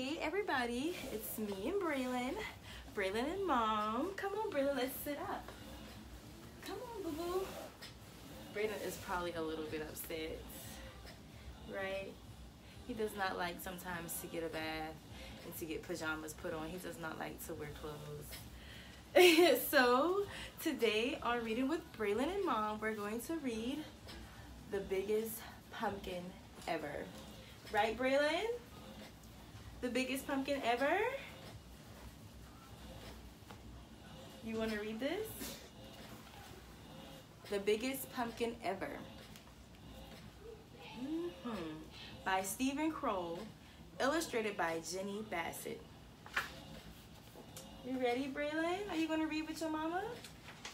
Hey everybody, it's me and Braylon. Braylon and Mom. Come on, Braylon, let's sit up. Come on, boo-boo. Braylon is probably a little bit upset, right? He does not like sometimes to get a bath and to get pajamas put on. He does not like to wear clothes. So, today on Reading with Braylon and Mom, we're going to read The Biggest Pumpkin Ever. Right, Braylon? The biggest pumpkin ever? You want to read this? The Biggest Pumpkin Ever. By Stephen Kroll, illustrated by Jenny Bassett. You ready, Braylon? Are you going to read with your mama?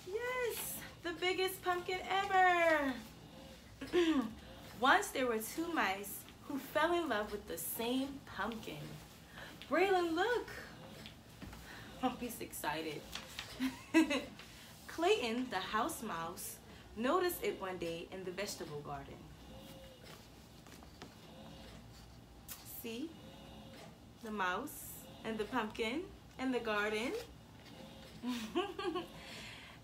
Yes, the biggest pumpkin ever. Once there were two mice who fell in love with the same pumpkin. Braylon, look. Oh, he's excited. Clayton, the house mouse, noticed it one day in the vegetable garden. See? The mouse and the pumpkin and the garden.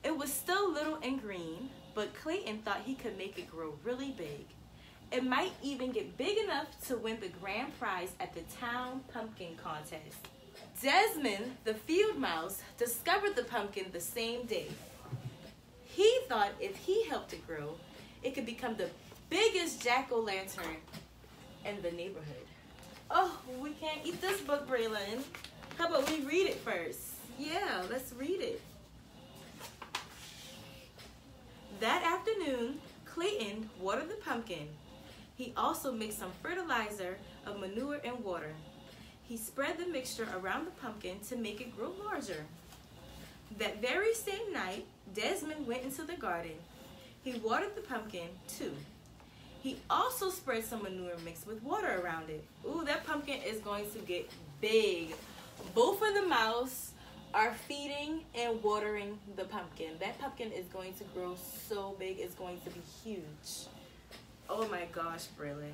It was still little and green, but Clayton thought he could make it grow really big. It might even get big enough to win the grand prize at the town pumpkin contest. Desmond, the field mouse, discovered the pumpkin the same day. He thought if he helped it grow, it could become the biggest jack-o'-lantern in the neighborhood. Oh, we can't eat this book, Braylon. How about we read it first? Yeah, let's read it. That afternoon, Clayton watered the pumpkin. He also mixed some fertilizer of manure and water. He spread the mixture around the pumpkin to make it grow larger. That very same night, Desmond went into the garden. He watered the pumpkin too. He also spread some manure mixed with water around it. Ooh, that pumpkin is going to get big. Both of the mouse are feeding and watering the pumpkin. That pumpkin is going to grow so big, it's going to be huge. Oh my gosh, Braylon.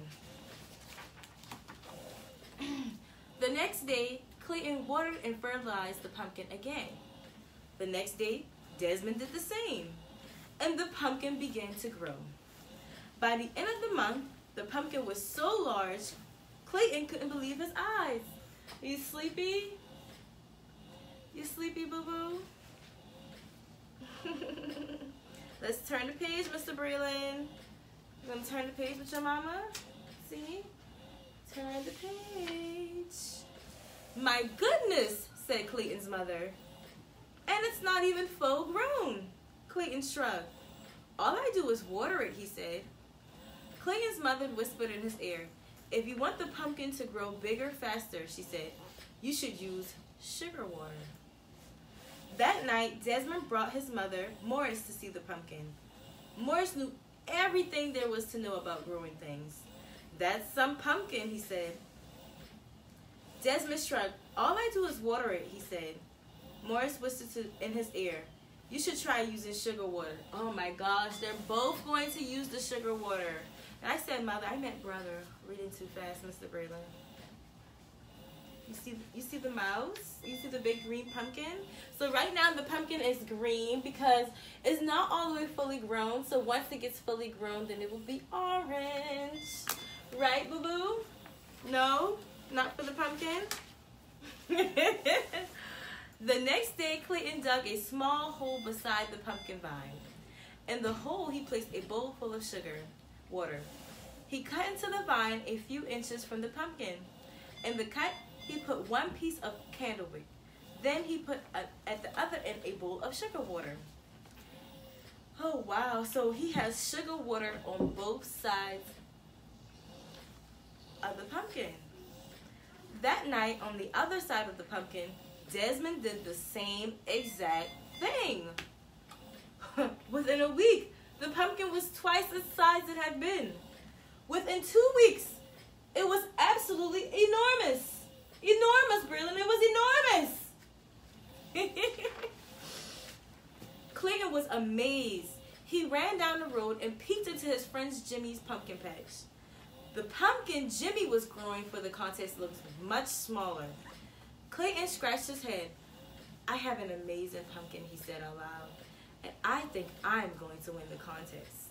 The next day, Clayton watered and fertilized the pumpkin again. The next day, Desmond did the same, and the pumpkin began to grow. By the end of the month, the pumpkin was so large, Clayton couldn't believe his eyes. Are you sleepy? You sleepy, boo-boo? Let's turn the page, Mr. Braylon. You gonna turn the page with your mama? See? Turn the page. My goodness, said Clayton's mother. And it's not even full grown. Clayton shrugged. All I do is water it, he said. Clayton's mother whispered in his ear. If you want the pumpkin to grow bigger faster, she said, you should use sugar water. That night, Desmond brought his mother, Morris, to see the pumpkin. Morris knew everything there was to know about growing things. That's some pumpkin, he said. Desmond shrugged. All I do is water it, he said. Morris whispered in his ear, you should try using sugar water. Oh my gosh, they're both going to use the sugar water. And I said mother, I meant brother. Reading too fast, Mr. Braylon. You see the mouse? You see the big green pumpkin? So right now the pumpkin is green because it's not all the way fully grown. So once it gets fully grown, then it will be orange. Right, boo-boo? No? Not for the pumpkin? The next day, Clayton dug a small hole beside the pumpkin vine. In the hole, he placed a bowl full of water. He cut into the vine a few inches from the pumpkin. In the cut, he put one piece of candlewick. Then he put at the other end a bowl of sugar water. Oh wow, so he has sugar water on both sides of the pumpkin. That night, on the other side of the pumpkin, Desmond did the same exact thing. Within a week, the pumpkin was twice the size it had been. Within 2 weeks, it was absolutely enormous. Enormous, Braylon. It was enormous. Clayton was amazed. He ran down the road and peeked into his friend Jimmy's pumpkin patch. The pumpkin Jimmy was growing for the contest looked much smaller. Clayton scratched his head. I have an amazing pumpkin, he said out loud. And I think I'm going to win the contest.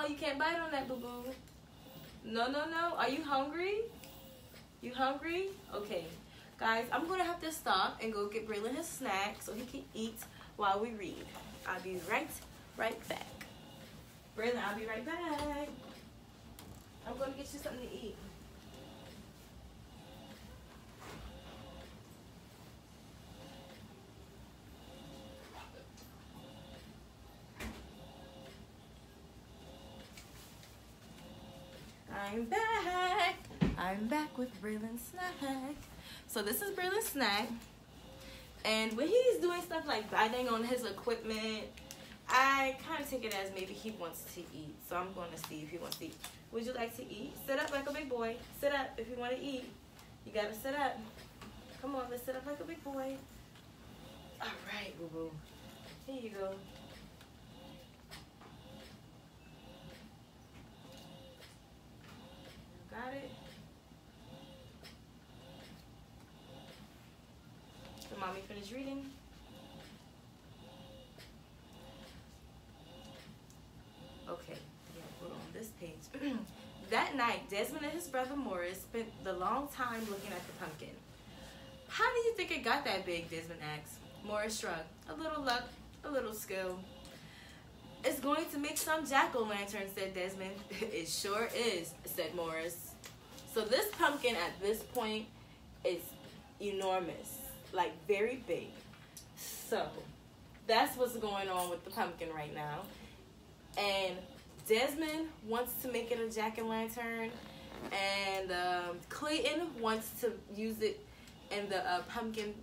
You can't bite on that, boo-boo. No. Are you hungry? You hungry? Okay. Guys, I'm going to have to stop and go get Braylon his snack so he can eat while we read. I'll be right back. Braylon, I'll be right back. I'm going to get you something to eat. I'm back with Braylon's snack. So this is Braylon's snack. And when he's doing stuff like biting on his equipment, I kind of take it as maybe he wants to eat. So I'm going to see if he wants to eat. Would you like to eat? Sit up like a big boy. Sit up if you want to eat. You got to sit up. Come on, let's sit up like a big boy. All right, boo-boo. Here you go. Got it? Did mommy finish reading? Okay, yeah, we're on this page. That night, Desmond and his brother Morris spent the long time looking at the pumpkin. How do you think it got that big? Desmond asked. Morris shrugged. A little luck, a little skill. It's going to make some jack-o'-lantern, said Desmond. It sure is, said Morris. So this pumpkin at this point is enormous, like very big. So that's what's going on with the pumpkin right now. And Desmond wants to make it a jack-o'-lantern, and Clayton wants to use it in the pumpkin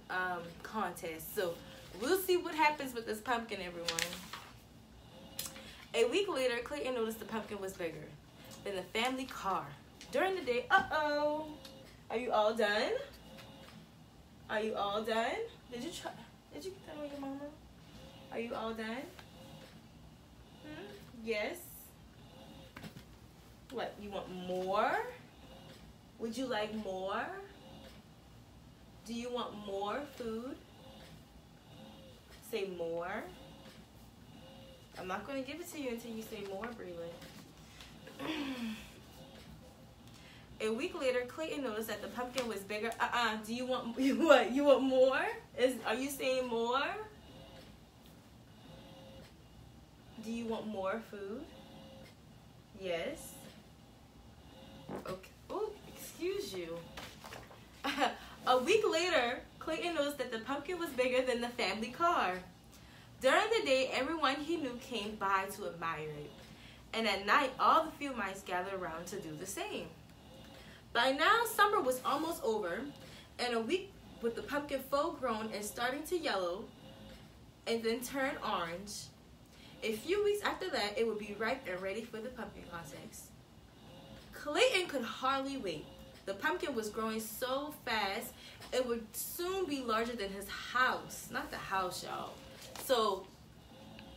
contest. So we'll see what happens with this pumpkin, everyone. A week later, Clayton noticed the pumpkin was bigger than the family car. During the day, are you all done? Are you all done? Did you get that on your mama? Are you all done? Yes. What, you want more? Would you like more? Do you want more food? Say more. I'm not going to give it to you until you say more, Braylon. A week later, Clayton noticed that the pumpkin was bigger. Do you want what? You want more? Are you saying more? Do you want more food? Yes. Okay. Oh, excuse you. A week later, Clayton noticed that the pumpkin was bigger than the family car. During the day, everyone he knew came by to admire it. And at night, all the field mice gathered around to do the same. By now, summer was almost over, and a week with the pumpkin full grown and starting to yellow and then turn orange. A few weeks after that, it would be ripe and ready for the pumpkin contest. Clayton could hardly wait. The pumpkin was growing so fast, it would soon be larger than his house. Not the house, y'all. So,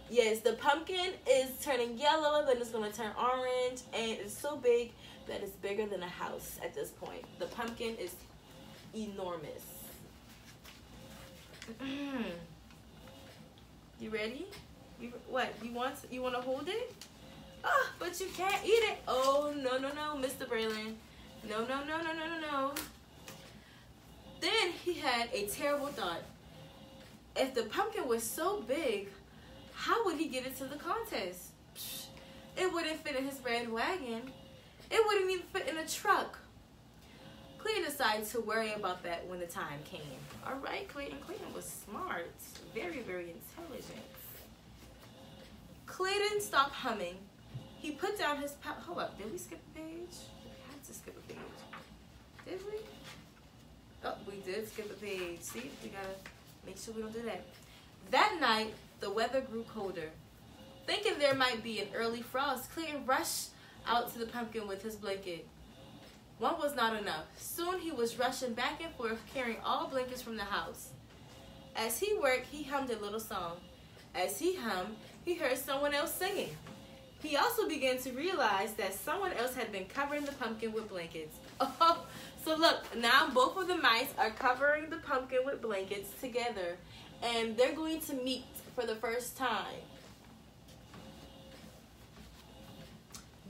yes, the pumpkin is turning yellow, then it's going to turn orange, and it's so big that it's bigger than a house at this point. The pumpkin is enormous. You ready? What? You want to hold it? Oh, but you can't eat it. Oh, no, Mr. Braylon. No. Then he had a terrible thought. If the pumpkin was so big, how would he get it to the contest? It wouldn't fit in his red wagon. It wouldn't even fit in a truck. Clayton decided to worry about that when the time came. All right, Clayton. Clayton was smart. Very, very intelligent. Clayton stopped humming. He put down his hold up. Did we skip a page? We had to skip a page. Did we? Oh, we did skip a page. See, we gotta make sure we don't do that. That night, the weather grew colder. Thinking there might be an early frost, Clayton rushed out to the pumpkin with his blanket. One was not enough. Soon he was rushing back and forth, carrying all blankets from the house. As he worked, he hummed a little song. As he hummed, he heard someone else singing. He also began to realize that someone else had been covering the pumpkin with blankets. Oh, so look, now both of the mice are covering the pumpkin with blankets together, and they're going to meet for the first time.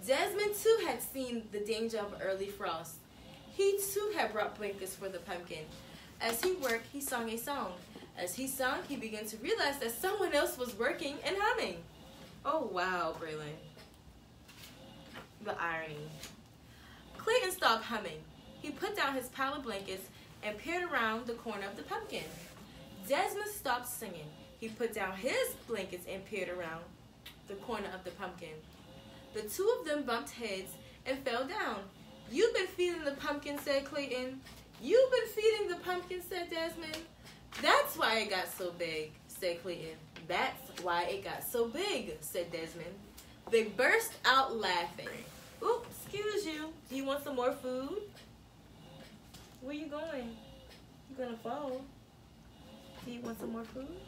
Desmond too had seen the danger of early frost. He too had brought blankets for the pumpkin. As he worked, he sung a song. As he sung, he began to realize that someone else was working and humming. Oh wow, Braylon. The irony. Clayton stopped humming. He put down his pile of blankets and peered around the corner of the pumpkin. Desmond stopped singing. He put down his blankets and peered around the corner of the pumpkin. The two of them bumped heads and fell down. "You've been feeding the pumpkin," said Clayton. "You've been feeding the pumpkin," said Desmond. "That's why it got so big," said Clayton. "That's why it got so big," said Desmond. They burst out laughing. "Ooh, excuse you. Do you want some more food?" "Where you going? You're gonna fall. Do you want some more food?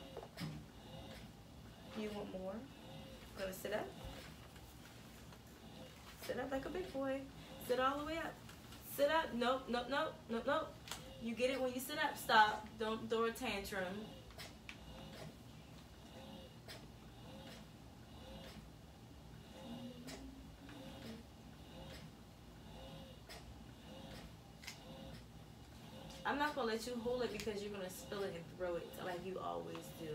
Do you want more? Gonna sit up? Sit up like a big boy. Sit all the way up. Sit up. Nope, nope, nope, nope, nope. You get it when you sit up. Stop. Don't throw a tantrum." I'm not going to let you hold it because you're going to spill it and throw it like you always do.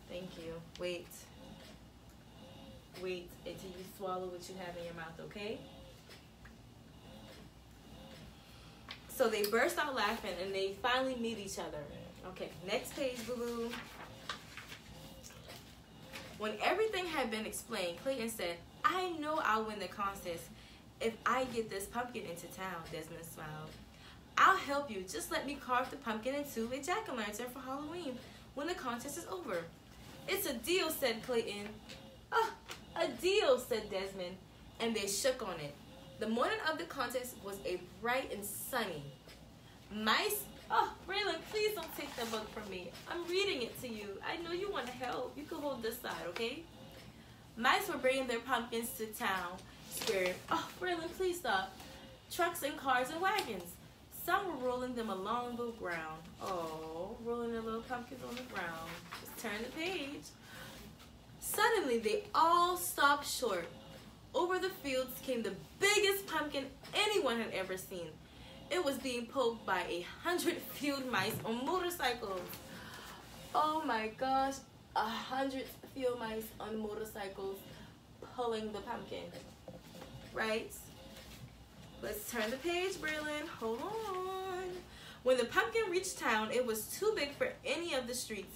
Thank you. Wait. Wait until you swallow what you have in your mouth, okay? So they burst out laughing and they finally meet each other. Okay, next page, boo-boo. When everything had been explained, Clayton said, "I know I'll win the contest if I get this pumpkin into town," Desmond smiled. "I'll help you. Just let me carve the pumpkin into a jack-o'-lantern for Halloween when the contest is over." "It's a deal," said Clayton. "Oh, a deal," said Desmond, and they shook on it. The morning of the contest was a bright and sunny. Mice, oh, Braylon, please don't take the book from me. I'm reading it to you. I know you want to help. You can hold this side, okay? Mice were bringing their pumpkins to town square. Oh, Braylon, please stop. Trucks and cars and wagons. Some were rolling them along the ground. Oh, rolling their little pumpkins on the ground. Just turn the page. Suddenly, they all stopped short. Over the fields came the biggest pumpkin anyone had ever seen. It was being pulled by 100 field mice on motorcycles. Oh my gosh, 100 field mice on motorcycles pulling the pumpkin. Right? Let's turn the page, Braylon. Hold on. When the pumpkin reached town, it was too big for any of the streets.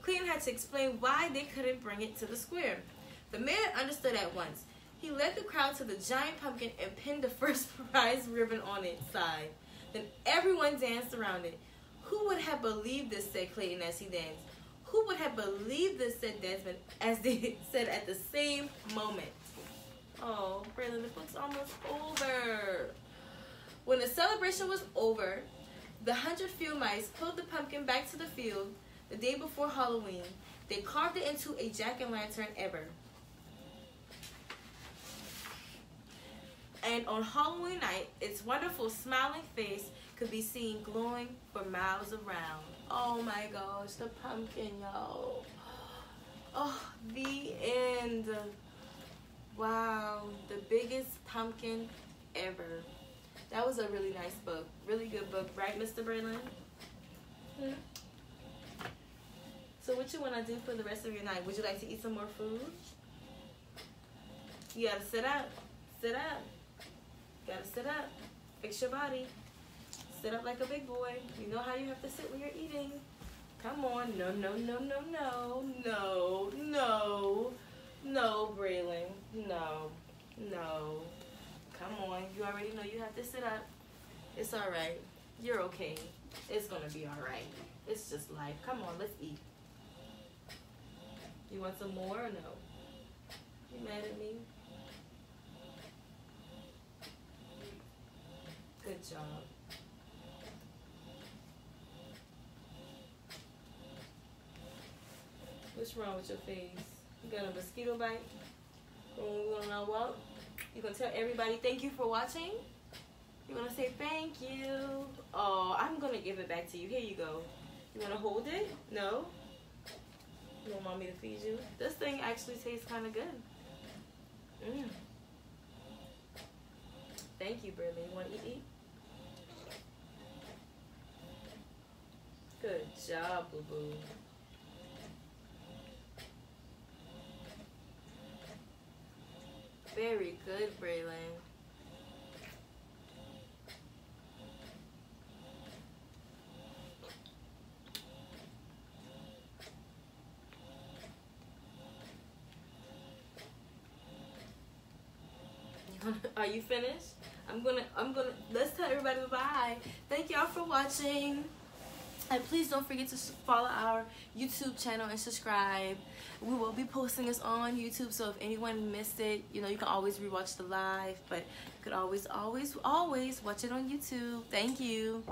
Clayton had to explain why they couldn't bring it to the square. The mayor understood at once. He led the crowd to the giant pumpkin and pinned the first prize ribbon on its side. Then everyone danced around it. "Who would have believed this?" said Clayton as he danced. "Who would have believed this?" said Desmond as they said at the same moment. Oh, Braylon, the book's almost over. When the celebration was over, the 100 field mice pulled the pumpkin back to the field the day before Halloween. They carved it into a jack-o'-lantern ever. And on Halloween night, its wonderful smiling face could be seen glowing for miles around. Oh my gosh, the pumpkin, y'all. Oh, the end. Wow, the biggest pumpkin ever. That was a really nice book. Really good book, right, Mr. Braylon? So what you want to do for the rest of your night? Would you like to eat some more food? You got to sit up. Sit up. Gotta sit up. Fix your body. Sit up like a big boy. You know how you have to sit when you're eating. Come on. No, no, no, no, no. No, no. No, Braylon. No. No. Come on. You already know you have to sit up. It's alright. You're okay. It's gonna be alright. It's just life. Come on, let's eat. You want some more or no? You mad at me? Good job. What's wrong with your face? You got a mosquito bite? When we're gonna walk, you're gonna tell everybody thank you for watching. You're gonna say thank you. Oh, I'm gonna give it back to you. Here you go. You wanna hold it? No? You don't want me to feed you? This thing actually tastes kind of good. Thank you, Braylon. You wanna eat? Good job, boo-boo. Very good, Braylon. Are you finished? I'm gonna let's tell everybody bye. Thank y'all for watching. And please don't forget to follow our YouTube channel and subscribe. We will be posting this on YouTube, so if anyone missed it, you know, you can always rewatch the live, but you could always watch it on YouTube. Thank you.